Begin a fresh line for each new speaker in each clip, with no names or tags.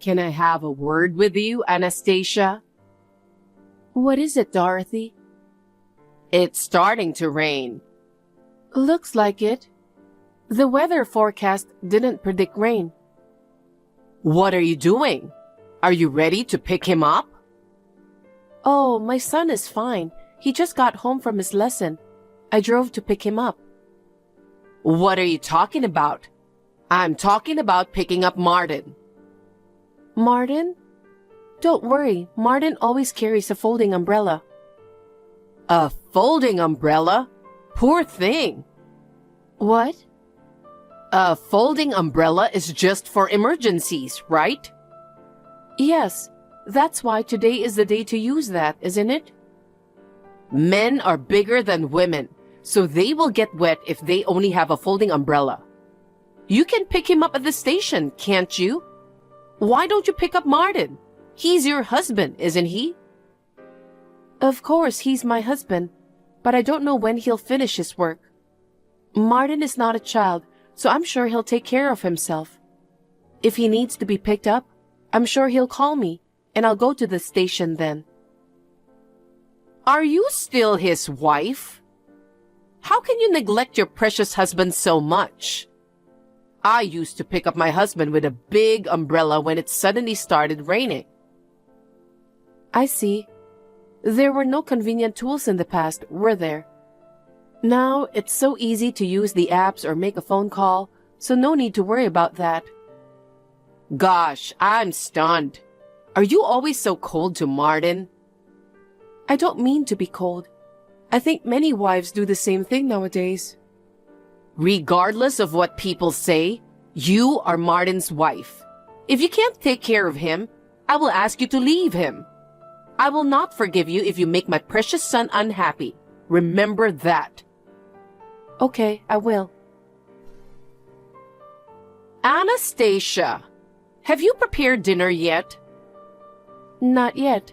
Can I have a word with you, Anastasia?
What is it, Dorothy?
It's starting to rain.
Looks like it. The weather forecast didn't predict rain.
What are you doing? Are you ready to pick him up?
Oh, my son is fine. He just got home from his lesson. I drove to pick him up.
What are you talking about? I'm talking about picking up Martin.
Martin? Don't worry, Martin always carries a folding umbrella.
A folding umbrella? Poor thing.
What?
A folding umbrella is just for emergencies, right?
Yes, that's why today is the day to use that, isn't it?
Men are bigger than women, so they will get wet if they only have a folding umbrella. You can pick him up at the station, can't you? Why don't you pick up Martin? He's your husband, isn't he?
Of course, he's my husband, but I don't know when he'll finish his work. Martin is not a child, so I'm sure he'll take care of himself. If he needs to be picked up, I'm sure he'll call me, and I'll go to the station then.
Are you still his wife? How can you neglect your precious husband so much? I used to pick up my husband with a big umbrella when it suddenly started raining.
I see. There were no convenient tools in the past, were there? Now, it's so easy to use the apps or make a phone call, so no need to worry about that.
Gosh, I'm stunned. Are you always so cold to Martin?
I don't mean to be cold. I think many wives do the same thing nowadays.
Regardless of what people say, you are Martin's wife. If you can't take care of him, I will ask you to leave him. I will not forgive you if you make my precious son unhappy. Remember that.
Okay, I will.
Anastasia, have you prepared dinner yet?
Not yet.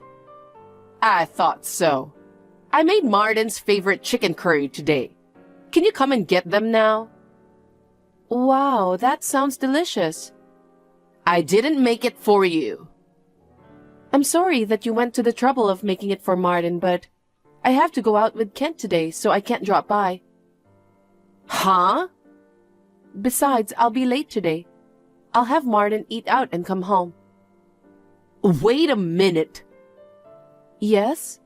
I thought so. I made Martin's favorite chicken curry today. Can you come and get them now?
Wow, that sounds delicious.
I didn't make it for you.
I'm sorry that you went to the trouble of making it for Martin, but I have to go out with Kent today, so I can't drop by.
Huh?
Besides, I'll be late today. I'll have Martin eat out and come home.
Wait a minute.
Yes?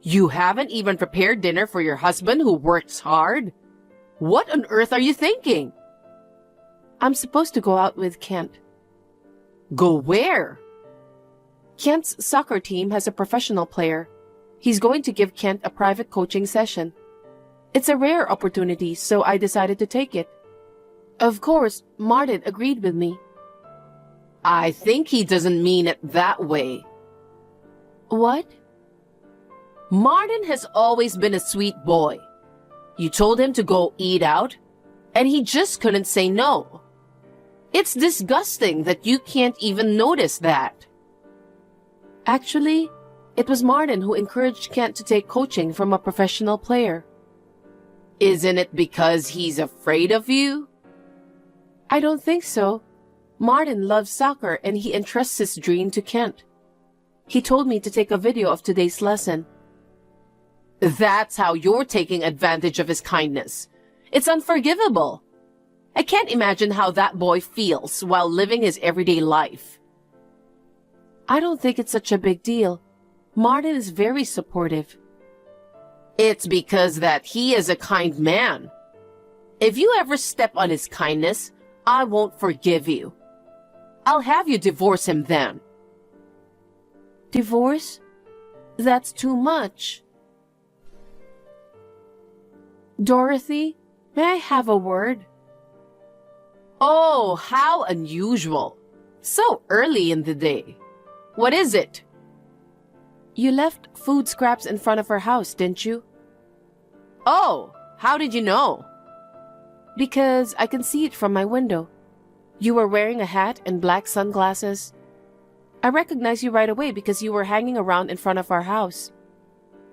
You haven't even prepared dinner for your husband who works hard? What on earth are you thinking?
I'm supposed to go out with Kent.
Go where?
Kent's soccer team has a professional player. He's going to give Kent a private coaching session. It's a rare opportunity, so I decided to take it. Of course, Martin agreed with me.
I think he doesn't mean it that way.
What?
Martin has always been a sweet boy. You told him to go eat out, and he just couldn't say no. It's disgusting that you can't even notice that.
Actually, it was Martin who encouraged Kent to take coaching from a professional player.
Isn't it because he's afraid of you?
I don't think so. Martin loves soccer and he entrusts his dream to Kent. He told me to take a video of today's lesson.
That's how you're taking advantage of his kindness. It's unforgivable. I can't imagine how that boy feels while living his everyday life.
I don't think it's such a big deal. Martin is very supportive.
It's because that he is a kind man. If you ever step on his kindness, I won't forgive you. I'll have you divorce him then.
Divorce? That's too much. Dorothy, may I have a word?
Oh, how unusual. So early in the day. What is it?
You left food scraps in front of our house, didn't you?
Oh, how did you know?
Because I can see it from my window. You were wearing a hat and black sunglasses. I recognized you right away because you were hanging around in front of our house.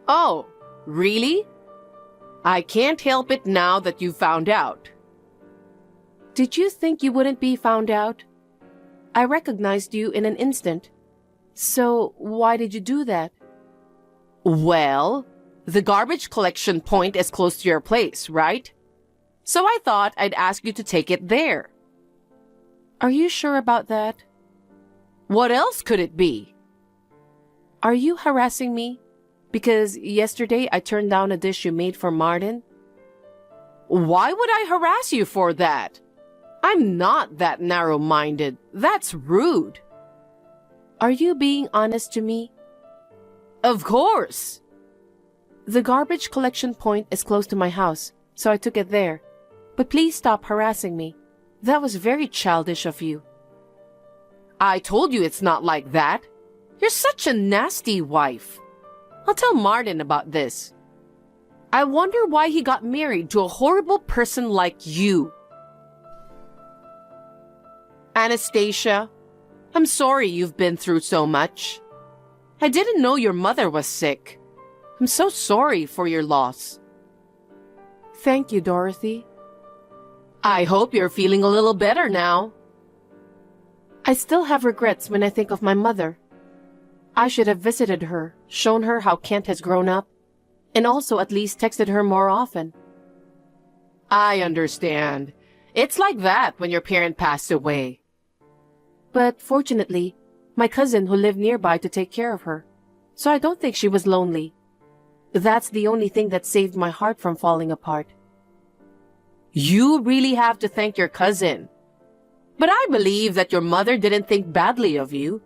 Oh, really? I can't help it now that you found out.
Did you think you wouldn't be found out? I recognized you in an instant. So why did you do that?
Well, the garbage collection point is close to your place, right? So I thought I'd ask you to take it there.
Are you sure about that?
What else could it be?
Are you harassing me? Because yesterday I turned down a dish you made for Martin.
Why would I harass you for that? I'm not that narrow-minded. That's rude.
Are you being honest to me?
Of course.
The garbage collection point is close to my house, so I took it there. But please stop harassing me. That was very childish of you.
I told you it's not like that. You're such a nasty wife. I'll tell Martin about this. I wonder why he got married to a horrible person like you. Anastasia, I'm sorry you've been through so much. I didn't know your mother was sick. I'm so sorry for your loss.
Thank you, Dorothy.
I hope you're feeling a little better now.
I still have regrets when I think of my mother. I should have visited her, shown her how Kent has grown up, and also at least texted her more often.
I understand. It's like that when your parent passed away.
But fortunately, my cousin who lived nearby to take care of her, so I don't think she was lonely. That's the only thing that saved my heart from falling apart.
You really have to thank your cousin. But I believe that your mother didn't think badly of you.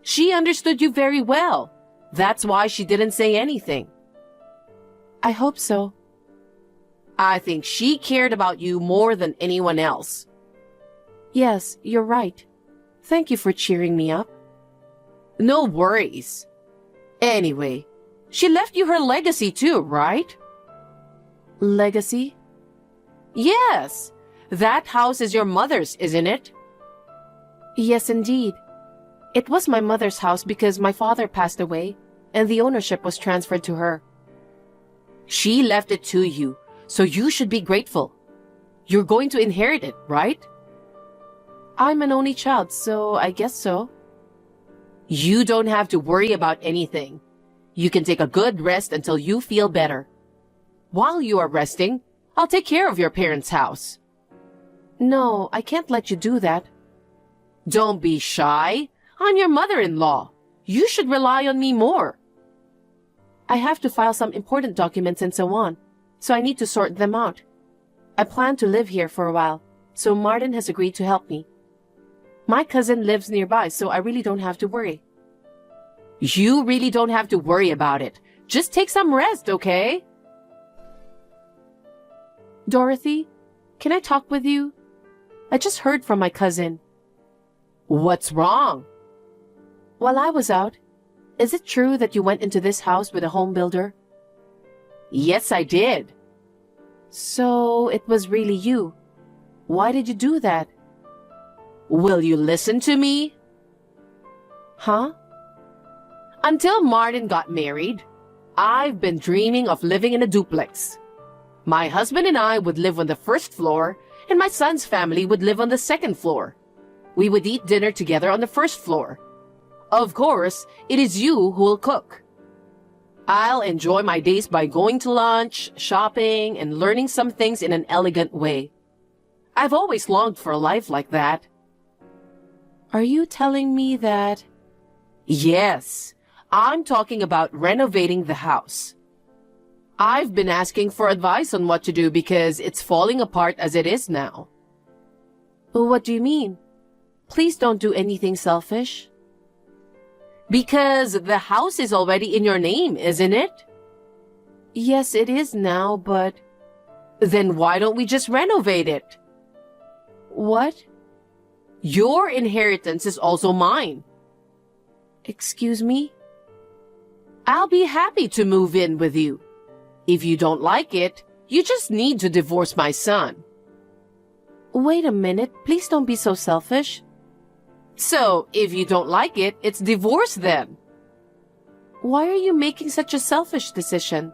She understood you very well. That's why she didn't say anything.
I hope so.
I think she cared about you more than anyone else.
Yes, you're right. Thank you for cheering me up.
No worries. Anyway, she left you her legacy too, right?
Legacy?
Yes. That house is your mother's, isn't it?
Yes, indeed. It was my mother's house because my father passed away, and the ownership was transferred to her.
She left it to you, so you should be grateful. You're going to inherit it, right?
I'm an only child, so I guess so.
You don't have to worry about anything. You can take a good rest until you feel better. While you are resting, I'll take care of your parents' house.
No, I can't let you do that.
Don't be shy. I'm your mother-in-law. You should rely on me more.
I have to file some important documents and so on, so I need to sort them out. I plan to live here for a while, so Martin has agreed to help me. My cousin lives nearby, so I really don't have to worry.
You really don't have to worry about it. Just take some rest, okay?
Dorothy, can I talk with you? I just heard from my cousin.
What's wrong?
While I was out, is it true that you went into this house with a home builder?
Yes, I did.
So it was really you. Why did you do that?
Will you listen to me?
Huh?
Until Martin got married, I've been dreaming of living in a duplex. My husband and I would live on the first floor, and my son's family would live on the second floor. We would eat dinner together on the first floor. Of course, it is you who will cook. I'll enjoy my days by going to lunch, shopping, and learning some things in an elegant way. I've always longed for a life like that.
Are you telling me that?
Yes, I'm talking about renovating the house. I've been asking for advice on what to do because it's falling apart as it is now.
What do you mean? Please don't do anything selfish.
Because the house is already in your name, isn't it?
Yes, it is now, but...
Then why don't we just renovate it?
What?
Your inheritance is also mine.
Excuse me?
I'll be happy to move in with you. If you don't like it, you just need to divorce my son.
Wait a minute, please don't be so selfish.
So, if you don't like it, it's divorce then.
Why are you making such a selfish decision?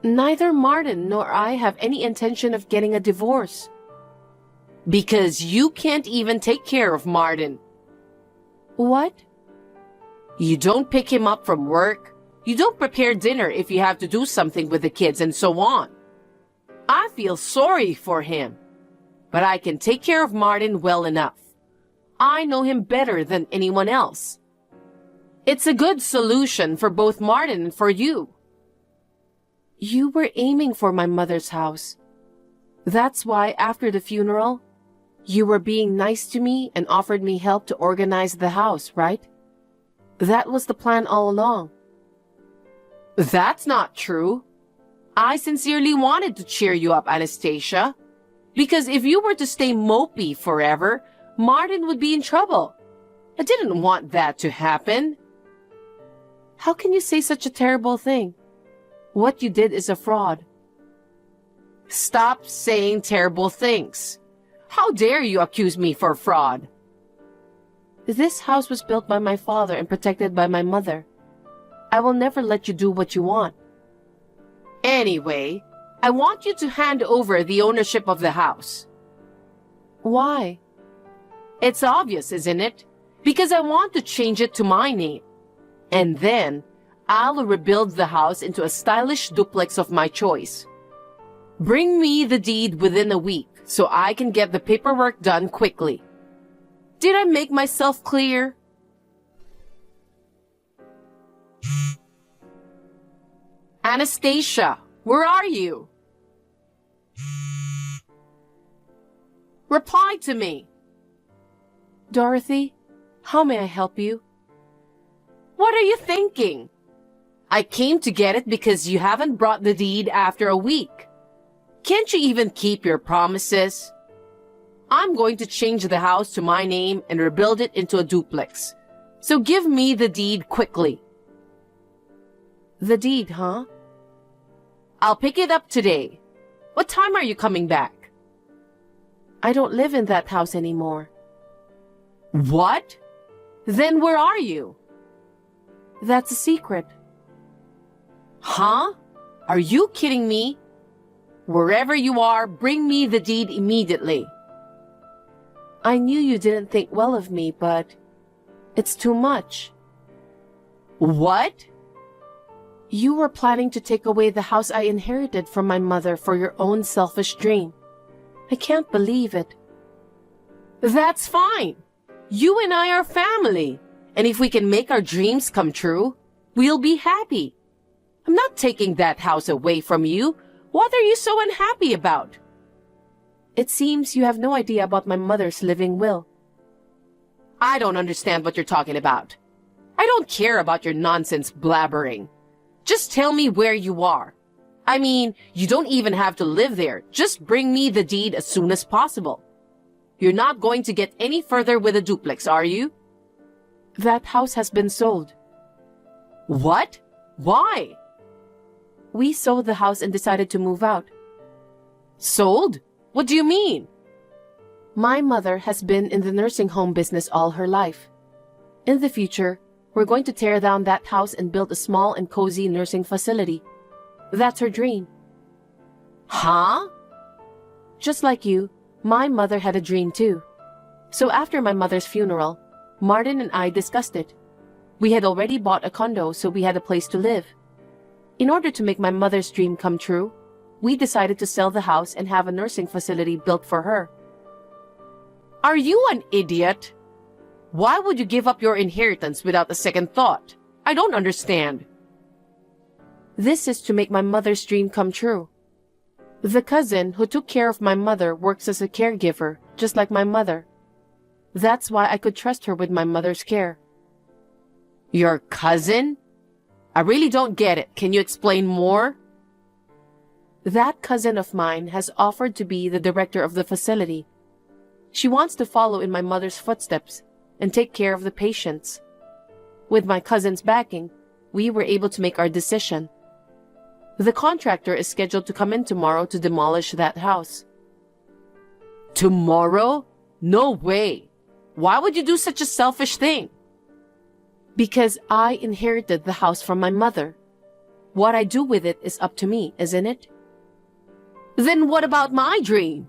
Neither Martin nor I have any intention of getting a divorce.
Because you can't even take care of Martin.
What?
You don't pick him up from work. You don't prepare dinner if you have to do something with the kids and so on. I feel sorry for him, but I can take care of Martin well enough. I know him better than anyone else. It's a good solution for both Martin and for you.
You were aiming for my mother's house. That's why after the funeral, you were being nice to me and offered me help to organize the house, right? That was the plan all along.
That's not true. I sincerely wanted to cheer you up, Anastasia. Because if you were to stay mopey forever, Martin would be in trouble. I didn't want that to happen.
How can you say such a terrible thing? What you did is a fraud.
Stop saying terrible things. How dare you accuse me for fraud?
This house was built by my father and protected by my mother. I will never let you do what you want.
Anyway, I want you to hand over the ownership of the house.
Why?
It's obvious, isn't it? Because I want to change it to my name. And then, I'll rebuild the house into a stylish duplex of my choice. Bring me the deed within a week so I can get the paperwork done quickly. Did I make myself clear? Anastasia, where are you? Reply to me.
Dorothy, how may I help you?
What are you thinking? I came to get it because you haven't brought the deed after a week. Can't you even keep your promises? I'm going to change the house to my name and rebuild it into a duplex. So give me the deed quickly.
The deed, huh?
I'll pick it up today. What time are you coming back?
I don't live in that house anymore.
What? Then where are you?
That's a secret.
Huh? Are you kidding me? Wherever you are, bring me the deed immediately.
I knew you didn't think well of me, but it's too much.
What?
You were planning to take away the house I inherited from my mother for your own selfish dream. I can't believe it.
That's fine. You and I are family. And if we can make our dreams come true, we'll be happy. I'm not taking that house away from you. What are you so unhappy about?
It seems you have no idea about my mother's living will.
I don't understand what you're talking about. I don't care about your nonsense blabbering. Just tell me where you are. I mean, you don't even have to live there. Just bring me the deed as soon as possible. You're not going to get any further with a duplex, are you?
That house has been sold.
What? Why?
We sold the house and decided to move out.
Sold? What do you mean?
My mother has been in the nursing home business all her life. In the future, we're going to tear down that house and build a small and cozy nursing facility. That's her dream.
Huh?
Just like you, my mother had a dream too. So after my mother's funeral, Martin and I discussed it. We had already bought a condo, so we had a place to live. In order to make my mother's dream come true, we decided to sell the house and have a nursing facility built for her.
Are you an idiot? Why would you give up your inheritance without a second thought? I don't understand.
This is to make my mother's dream come true. The cousin who took care of my mother works as a caregiver, just like my mother. That's why I could trust her with my mother's care.
Your cousin? I really don't get it. Can you explain more?
That cousin of mine has offered to be the director of the facility. She wants to follow in my mother's footsteps and take care of the patients. With my cousin's backing, we were able to make our decision. The contractor is scheduled to come in tomorrow to demolish that house.
Tomorrow? No way. Why would you do such a selfish thing?
Because I inherited the house from my mother. What I do with it is up to me, isn't it?
Then what about my dream?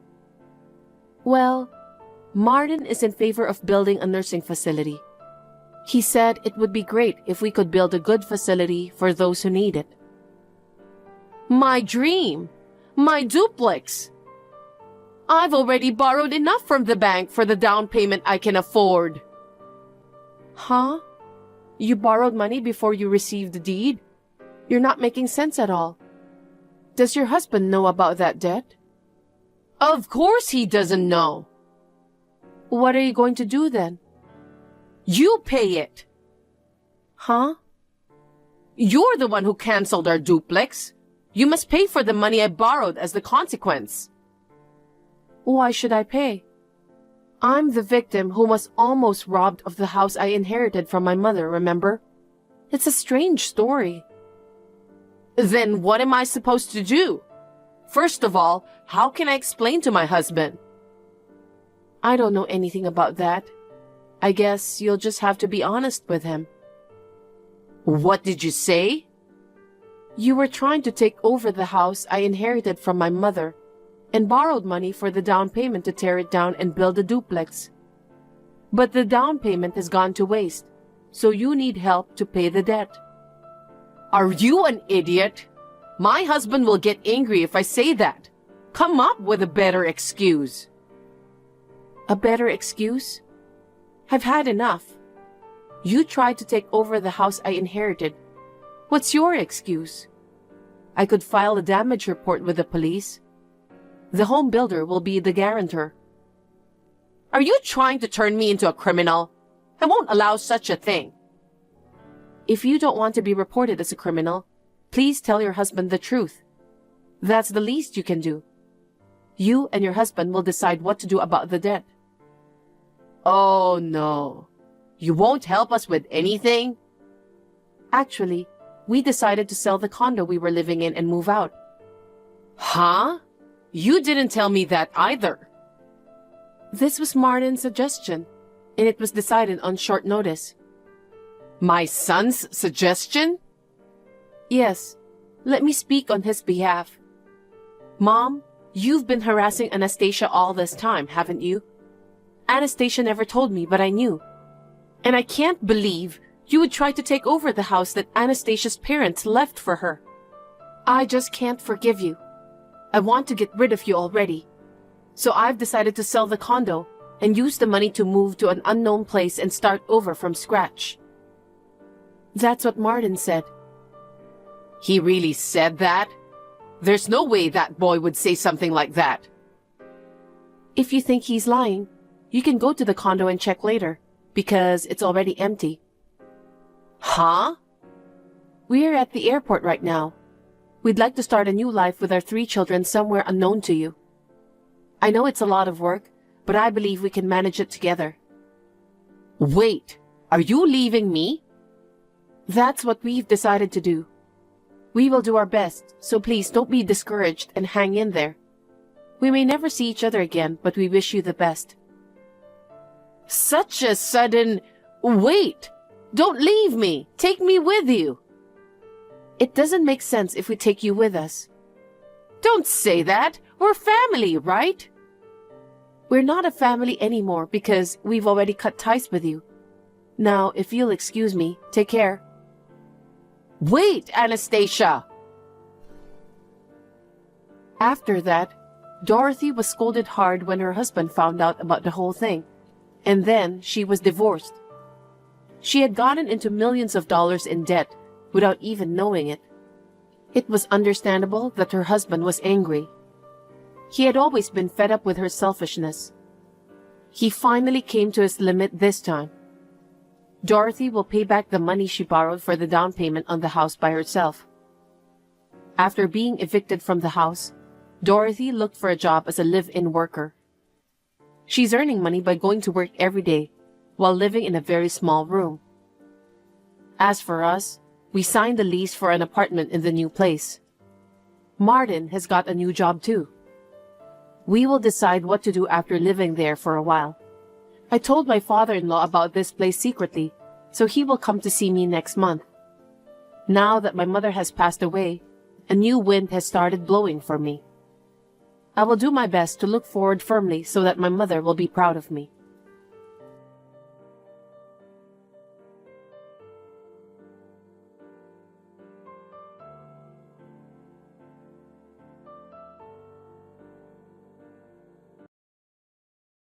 Well, Martin is in favor of building a nursing facility. He said it would be great if we could build a good facility for those who need it.
My dream! My duplex! I've already borrowed enough from the bank for the down payment I can afford.
Huh? You borrowed money before you received the deed? You're not making sense at all. Does your husband know about that debt?
Of course he doesn't know.
What are you going to do then?
You pay it.
Huh?
You're the one who canceled our duplex. You must pay for the money I borrowed as the consequence.
Why should I pay? I'm the victim who was almost robbed of the house I inherited from my mother, remember? It's a strange story.
Then what am I supposed to do? First of all, how can I explain to my husband?
I don't know anything about that. I guess you'll just have to be honest with him.
What did you say?
You were trying to take over the house I inherited from my mother and borrowed money for the down payment to tear it down and build a duplex. But the down payment has gone to waste, so you need help to pay the debt.
Are you an idiot? My husband will get angry if I say that. Come up with a better excuse.
A better excuse? I've had enough. You tried to take over the house I inherited. What's your excuse? I could file a damage report with the police. The home builder will be the guarantor.
Are you trying to turn me into a criminal? I won't allow such a thing.
If you don't want to be reported as a criminal, please tell your husband the truth. That's the least you can do. You and your husband will decide what to do about the debt.
Oh no. You won't help us with anything?
Actually, we decided to sell the condo we were living in and move out.
Huh? You didn't tell me that either.
This was Martin's suggestion, and it was decided on short notice.
My son's suggestion?
Yes. Let me speak on his behalf. Mom, you've been harassing Anastasia all this time, haven't you? Anastasia never told me, but I knew. And I can't believe you would try to take over the house that Anastasia's parents left for her. I just can't forgive you. I want to get rid of you already. So I've decided to sell the condo and use the money to move to an unknown place and start over from scratch. That's what Martin said.
He really said that? There's no way that boy would say something like that.
If you think he's lying, you can go to the condo and check later, because it's already empty.
Huh?
We're at the airport right now. We'd like to start a new life with our 3 children somewhere unknown to you. I know it's a lot of work, but I believe we can manage it together.
Wait, are you leaving me?
That's what we've decided to do. We will do our best, so please don't be discouraged and hang in there. We may never see each other again, but we wish you the best.
Such a sudden... Wait! Don't leave me! Take me with you!
It doesn't make sense if we take you with us.
Don't say that! We're family, right?
We're not a family anymore because we've already cut ties with you. Now, if you'll excuse me, take care.
Wait, Anastasia!
After that, Dorothy was scolded hard when her husband found out about the whole thing, and then she was divorced. She had gotten into millions of dollars in debt without even knowing it. It was understandable that her husband was angry. He had always been fed up with her selfishness. He finally came to his limit this time. Dorothy will pay back the money she borrowed for the down payment on the house by herself. After being evicted from the house, Dorothy looked for a job as a live-in worker. She's earning money by going to work every day while living in a very small room. As for us, we signed the lease for an apartment in the new place. Martin has got a new job too. We will decide what to do after living there for a while. I told my father-in-law about this place secretly, so he will come to see me next month. Now that my mother has passed away, a new wind has started blowing for me. I will do my best to look forward firmly so that my mother will be proud of me.